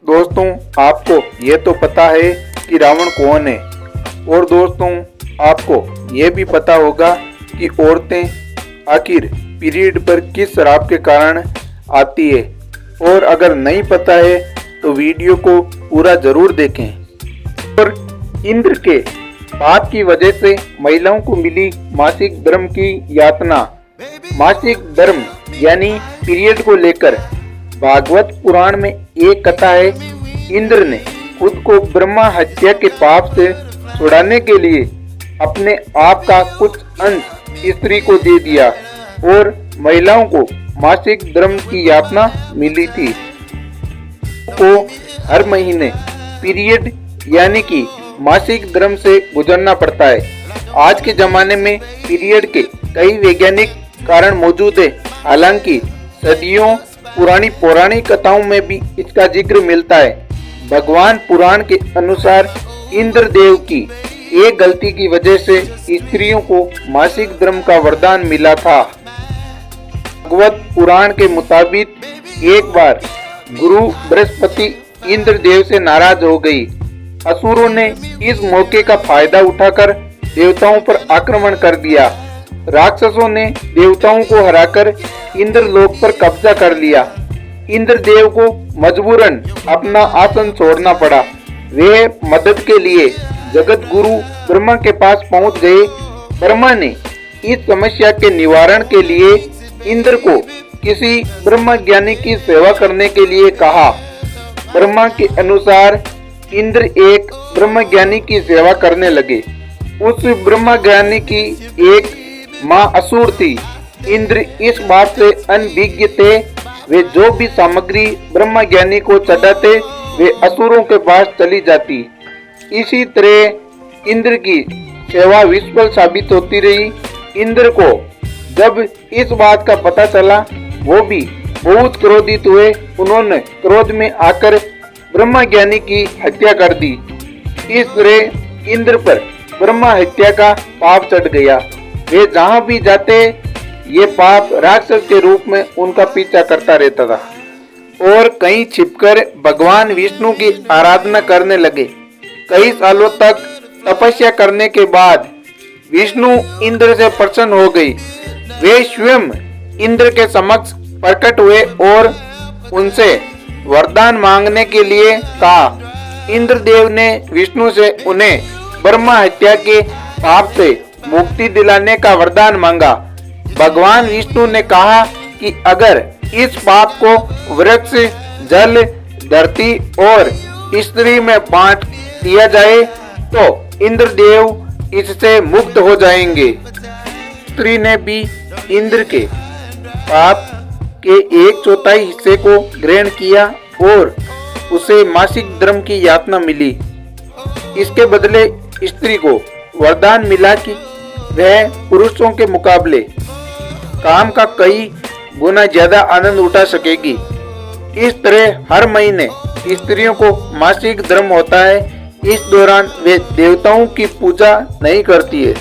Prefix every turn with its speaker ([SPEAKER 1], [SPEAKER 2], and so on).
[SPEAKER 1] दोस्तों, आपको ये तो पता है कि रावण कौन है। और दोस्तों, आपको ये भी पता होगा कि औरतें आखिर पीरियड पर किस श्राप के कारण आती है। और अगर नहीं पता है तो वीडियो को पूरा जरूर देखें। और इंद्र के पाप की वजह से महिलाओं को मिली मासिक धर्म की यातना। मासिक धर्म यानी पीरियड को लेकर भागवत पुराण में एक कथा है। इंद्र ने खुद को ब्रह्मा हत्या के पाप से छुड़ाने के लिए अपने आप का कुछ अंश स्त्री को दे दिया और महिलाओं को मासिक धर्म की यातना मिली थी। को हर महीने पीरियड यानी कि मासिक धर्म से गुजरना पड़ता है। आज के जमाने में पीरियड के कई वैज्ञानिक कारण मौजूद है। हालांकि सदियों पुरानी पौराणिक कथाओं में भी इसका जिक्र मिलता है। भगवान पुराण के अनुसार इंद्रदेव की एक गलती की वजह से स्त्रियों को मासिक धर्म का वरदान मिला था। भगवत पुराण के मुताबिक एक बार गुरु बृहस्पति इंद्रदेव से नाराज हो गई। असुरों ने इस मौके का फायदा उठाकर देवताओं पर आक्रमण कर दिया। राक्षसों ने देवताओं को हराकर इंद्रलोक पर कब्जा कर लिया। इंद्रदेव को मजबूरन अपना आसन छोड़ना पड़ा। वे मदद के लिए जगत गुरु ब्रह्मा के पास पहुंच गए। ब्रह्मा ने इस समस्या के निवारण के लिए इंद्र को किसी ब्रह्म ज्ञानी की सेवा करने के लिए कहा। ब्रह्मा के अनुसार इंद्र एक ब्रह्म ज्ञानी की सेवा करने लगे। उस ब्रह्म ज्ञानी की एक माँ असुर थी। इंद्र इस बात से अनभिज्ञ थे। वे जो भी सामग्री ब्रह्म ज्ञानी को चढ़ाते वे असुरों के पास चली जाती। इसी तरह इंद्र की सेवा विफल साबित होती रही। इंद्र को जब इस बात का पता चला वो भी बहुत क्रोधित हुए। उन्होंने क्रोध में आकर ब्रह्म ज्ञानी की हत्या कर दी। इस तरह इंद्र पर ब्रह्म हत्या का पाप चढ़ गया। वे जहाँ भी जाते ये पाप राक्षस के रूप में उनका पीछा करता रहता था और कहीं छिपकर भगवान विष्णु की आराधना करने लगे। कई सालों तक तपस्या करने के बाद विष्णु इंद्र से प्रसन्न हो गई। वे स्वयं इंद्र के समक्ष प्रकट हुए और उनसे वरदान मांगने के लिए कहा। इंद्रदेव ने विष्णु से उन्हें ब्रह्मा हत्या के पाप से मुक्ति दिलाने का वरदान मांगा। भगवान विष्णु ने कहा कि अगर इस पाप को वृक्ष, जल, धरती और स्त्री में बांट दिया जाए तो इंद्रदेव इससे मुक्त हो जाएंगे। स्त्री ने भी इंद्र के पाप के 1/4 हिस्से को ग्रहण किया और उसे मासिक धर्म की यातना मिली। इसके बदले स्त्री को वरदान मिला कि वह पुरुषों के मुकाबले काम का कई गुना ज्यादा आनंद उठा सकेगी। इस तरह हर महीने स्त्रियों को मासिक धर्म होता है। इस दौरान वे देवताओं की पूजा नहीं करती है।